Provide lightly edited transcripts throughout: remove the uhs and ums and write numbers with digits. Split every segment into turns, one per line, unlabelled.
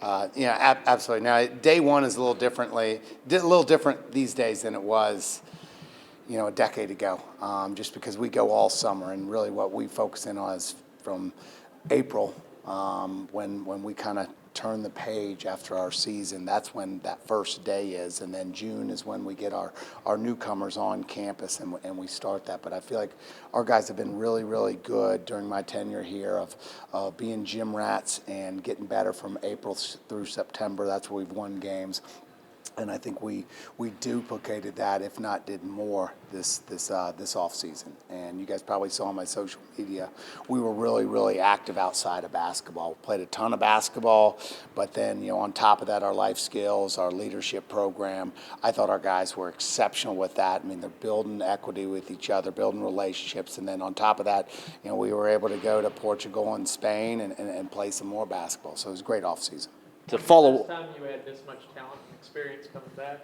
Absolutely. Now, day one is a little different these days than it was, a decade ago, just because we go all summer, and really what we focus in on is from April, when we kind of turn the page after our season. That's when that first day is, and then June is when we get our newcomers on campus, and we start that. But I feel like our guys have been really, really good during my tenure here of being gym rats and getting better from April through September. That's where we've won games. And I think we duplicated that, if not did more, this off season. And you guys probably saw on my social media, we were really, really active outside of basketball. We played a ton of basketball, but then on top of that, our life skills, our leadership program. I thought our guys were exceptional with that. I mean, they're building equity with each other, building relationships, and then on top of that, we were able to go to Portugal and Spain and play some more basketball. So it was a great off season.
To follow.
Last time you had this much talent and experience coming back?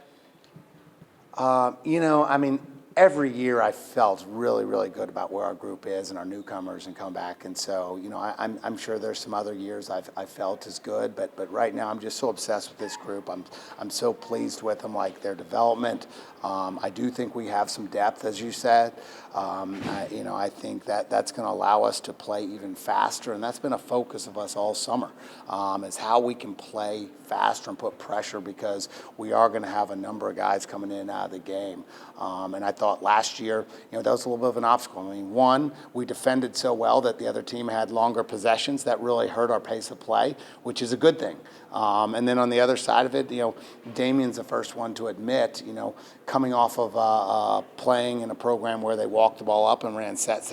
Every year I felt really, really good about where our group is and our newcomers and come back. And so, I'm sure there's some other years I felt as good, but right now I'm just so obsessed with this group. I'm so pleased with them, like their development. I do think we have some depth, as you said. I think that's going to allow us to play even faster, and that's been a focus of us all summer, is how we can play faster and put pressure, because we are going to have a number of guys coming in and out of the game. And I thought last year, that was a little bit of an obstacle. I mean, one, we defended so well that the other team had longer possessions. That really hurt our pace of play, which is a good thing. And then on the other side of it, Damien's the first one to admit, coming off of playing in a program where they walked the ball up and ran set,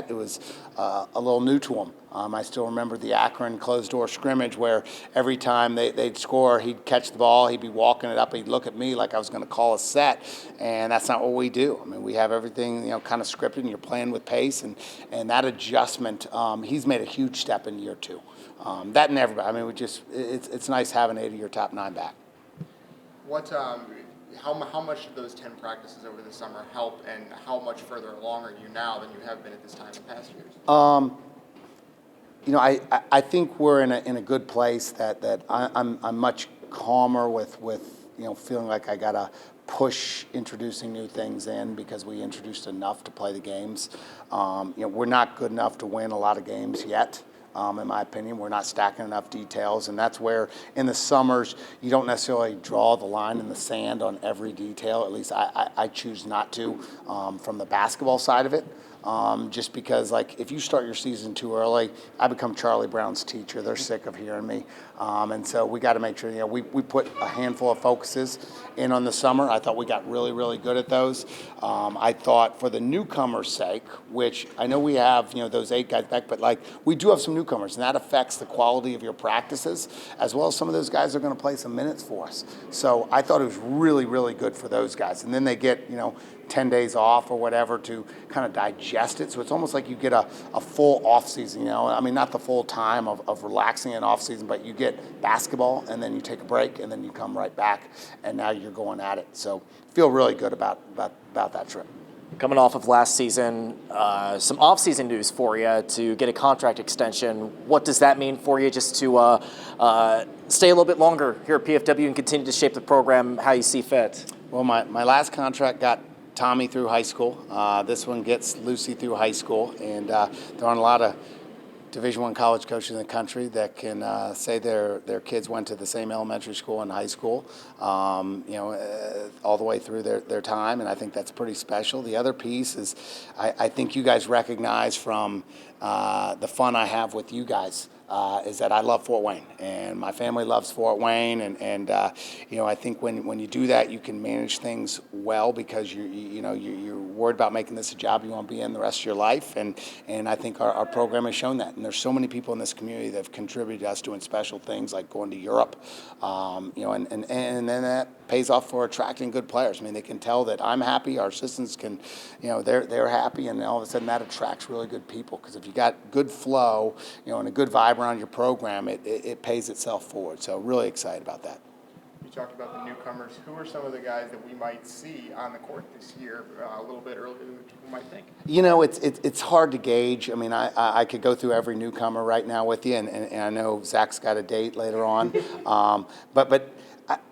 it was a little new to him. I still remember the Akron closed-door scrimmage where every time they'd score, he'd catch the ball, he'd be walking it up, he'd look at me like I was going to call a set, and that's not what we do. I mean, we have everything, kind of scripted, and you're playing with pace, and that adjustment, he's made a huge step in year two. That and everybody. I mean, it's nice having 8 of your top 9 back.
How much do those 10 practices over the summer help, and how much further along are you now than you have been at this time in past years?
I think we're in a good place that I'm much calmer with feeling like I gotta push introducing new things in, because we introduced enough to play the games. We're not good enough to win a lot of games yet. In my opinion, we're not stacking enough details, and that's where in the summers you don't necessarily draw the line in the sand on every detail. At least I choose not to, from the basketball side of it. Just because, if you start your season too early, I become Charlie Brown's teacher. They're sick of hearing me. And so we got to make sure, we put a handful of focuses in on the summer. I thought we got really, really good at those. I thought for the newcomers' sake, which I know we have, those 8 guys back, but we do have some newcomers, and that affects the quality of your practices, as well as some of those guys are going to play some minutes for us. So I thought it was really, really good for those guys. And then they get, 10 days off or whatever to kind of digest it. So it's almost like you get a full off season, I mean, not the full time of relaxing in off season, but you get basketball and then you take a break and then you come right back and now you're going at it. So feel really good about that trip.
Coming off of last season, some off-season news for you to get a contract extension. What does that mean for you, just to stay a little bit longer here at PFW and continue to shape the program how you see fit?
Well, my last contract got Tommy through high school. This one gets Lucy through high school, and there aren't a lot of Division I college coaches in the country that can say their kids went to the same elementary school and high school, all the way through their time, and I think that's pretty special. The other piece is I think you guys recognize from the fun I have with you guys. Is that I love Fort Wayne, and my family loves Fort Wayne, and I think when you do that, you can manage things well, because you're worried about making this a job you want to be in the rest of your life, and I think our program has shown that. And there's so many people in this community that have contributed to us doing special things like going to Europe, and then that pays off for attracting good players. I mean, they can tell that I'm happy, our assistants can, they're happy, and all of a sudden that attracts really good people, because if you got good flow, and a good vibe around your program, it pays itself forward. So really excited about that.
You talked about the newcomers. Who are some of the guys that we might see on the court this year a little bit earlier than people might think?
You know, it's hard to gauge. I mean, I could go through every newcomer right now with you, and I know Zach's got a date later on. But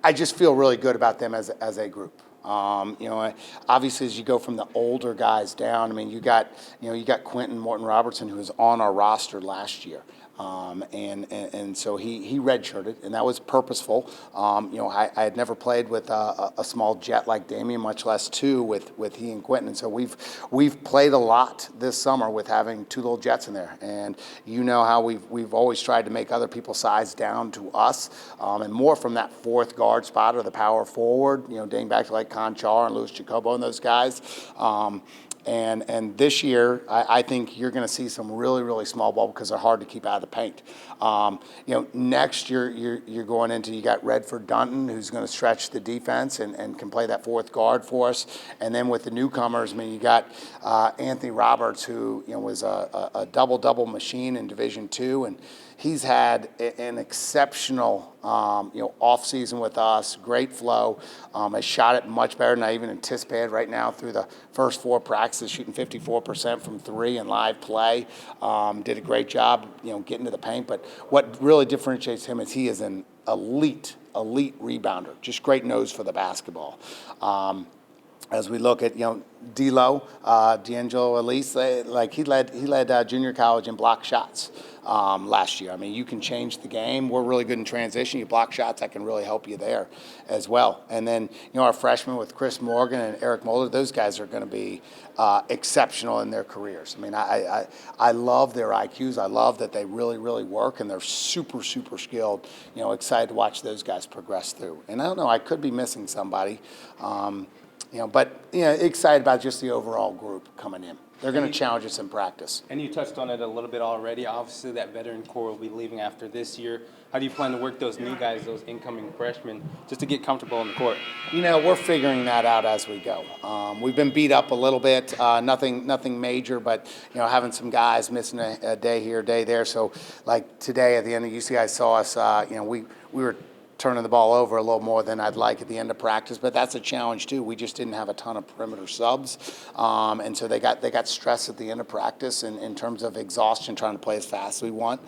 I just feel really good about them as a group. You know, obviously as you go from the older guys down, I mean, you got Quentin Morton Robertson, who was on our roster last year. And so he redshirted, and that was purposeful. You know, I had never played with a small jet like Damian, much less two with he and Quentin. And so we've played a lot this summer with having two little jets in there. And you know how we've always tried to make other people size down to us, and more from that fourth guard spot or the power forward. You know, dating back to like Conchar and Louis Jacobo and those guys. And this year, I think you're going to see some really, really small ball because they're hard to keep out of the paint. You know, next year you're going into, you got Redford Dunton, who's going to stretch the defense and can play that fourth guard for us. And then with the newcomers, I mean, you got Anthony Roberts, who was a double-double machine in Division II, and he's had an exceptional off season with us, great flow. Has shot it much better than I even anticipated right now through the first 4 practices, shooting 54% from 3 in live play. Did a great job, getting to the paint. But what really differentiates him is he is an elite rebounder. Just great nose for the basketball. As we look at D'Lo, D'Angelo Elise, like he led junior college in block shots last year. I mean, you can change the game. We're really good in transition. You block shots, that can really help you there as well. And then our freshmen with Chris Morgan and Eric Mulder, those guys are going to be exceptional in their careers. I mean, I love their IQs. I love that they really, really work, and they're super, super skilled. Excited to watch those guys progress through. And I don't know, I could be missing somebody. But excited about just the overall group coming in. They're going to challenge us in practice.
And you touched on it a little bit already. Obviously, that veteran core will be leaving after this year. How do you plan to work those new guys, those incoming freshmen, just to get comfortable on the court?
We're figuring that out as we go. We've been beat up a little bit, nothing major, but having some guys missing a day here, a day there. So, like today at the end, you guys saw us. We were turning the ball over a little more than I'd like at the end of practice, but that's a challenge too. We just didn't have a ton of perimeter subs, and so they got stressed at the end of practice in terms of exhaustion, trying to play as fast as we want.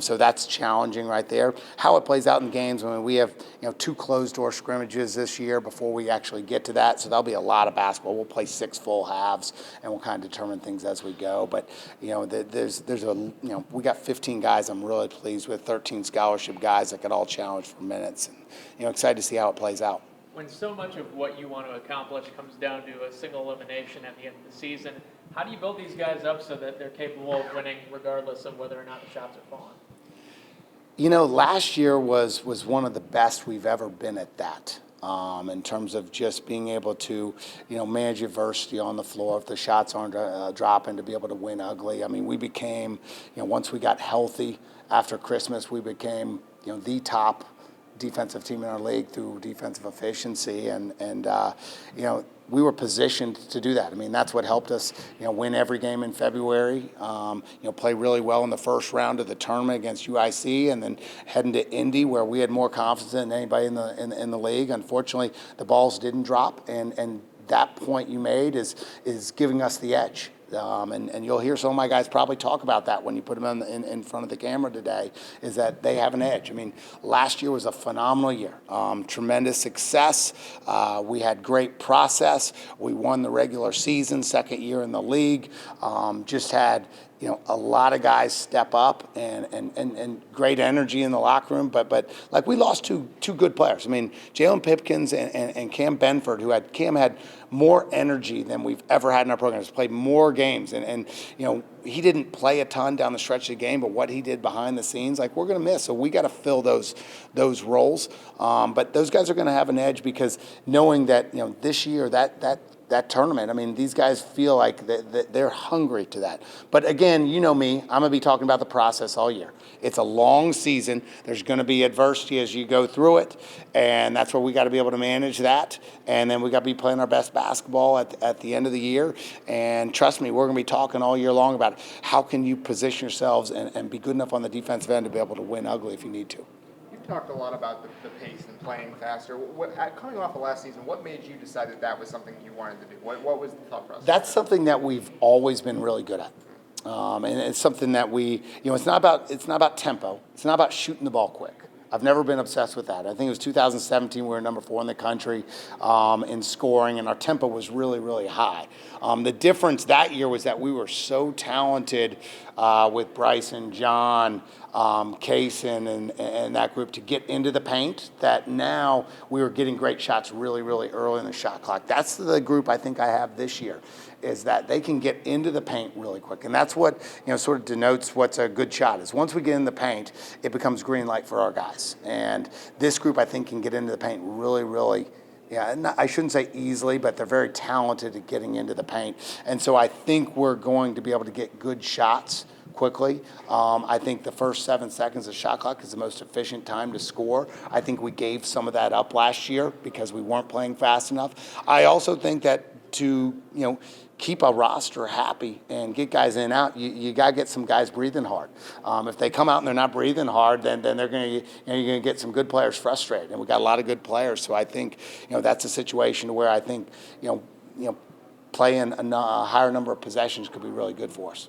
So that's challenging right there. How it plays out in games, I mean, we have 2 closed-door scrimmages this year before we actually get to that, so there'll be a lot of basketball. We'll play 6 full halves, and we'll kind of determine things as we go. But there's we got 15 guys I'm really pleased with, 13 scholarship guys that could all challenge for minutes, and excited to see how it plays out.
When so much of what you want to accomplish comes down to a single elimination at the end of the season, how do you build these guys up so that they're capable of winning regardless of whether or not the shots are falling?
Last year was one of the best we've ever been at that. In terms of just being able to, manage adversity on the floor. If the shots aren't dropping, to be able to win ugly. I mean, we became, once we got healthy after Christmas, we became, the top defensive team in our league through defensive efficiency, and we were positioned to do that. I mean, that's what helped us, win every game in February. Play really well in the first round of the tournament against UIC, and then heading to Indy, where we had more confidence than anybody in the league. Unfortunately, the balls didn't drop, and that point you made is giving us the edge. And you'll hear some of my guys probably talk about that when you put them in front of the camera today, is that they have an edge. I mean, last year was a phenomenal year. Tremendous success. We had great process. We won the regular season, second year in the league. Just had a lot of guys step up and great energy in the locker room, but like we lost two good players. I mean, Jalen Pipkins and Cam Benford, Cam had more energy than we've ever had in our program. He's played more games, and he didn't play a ton down the stretch of the game, but what he did behind the scenes, like, we're going to miss. So we got to fill those roles. But those guys are going to have an edge because knowing that this year that tournament, I mean, these guys feel like they're hungry to that. But again, me, I'm going to be talking about the process all year. It's a long season. There's going to be adversity as you go through it, and that's where we got to be able to manage that. And then we got to be playing our best basketball at the end of the year. And trust me, we're going to be talking all year long about how can you position yourselves and be good enough on the defensive end to be able to win ugly if you need to.
You've
talked a lot about the pace and playing faster. Coming off of last season, what made you decide that was something you wanted to do? What was the thought process?
That's something that we've always been really good at. And it's something that it's not about tempo. It's not about shooting the ball quick. I've never been obsessed with that. I think it was 2017, we were number 4 in the country in scoring, and our tempo was really, really high. The difference that year was that we were so talented with Bryson, John, Kaysen, and that group to get into the paint, that now we were getting great shots really, really early in the shot clock. That's the group I think I have this year, is that they can get into the paint really quick. And that's what, sort of denotes what's a good shot is. Once we get in the paint, it becomes green light for our guys. And this group, I think, can get into the paint really, really, I shouldn't say easily, but they're very talented at getting into the paint. And so I think we're going to be able to get good shots quickly. I think the first 7 seconds of shot clock is the most efficient time to score. I think we gave some of that up last year because we weren't playing fast enough. I also think that to, keep a roster happy and get guys in and out, you got to get some guys breathing hard. If they come out and they're not breathing hard, then they're going to, you're going to get some good players frustrated. And we got a lot of good players, so I think, that's a situation where I think, playing a higher number of possessions could be really good for us.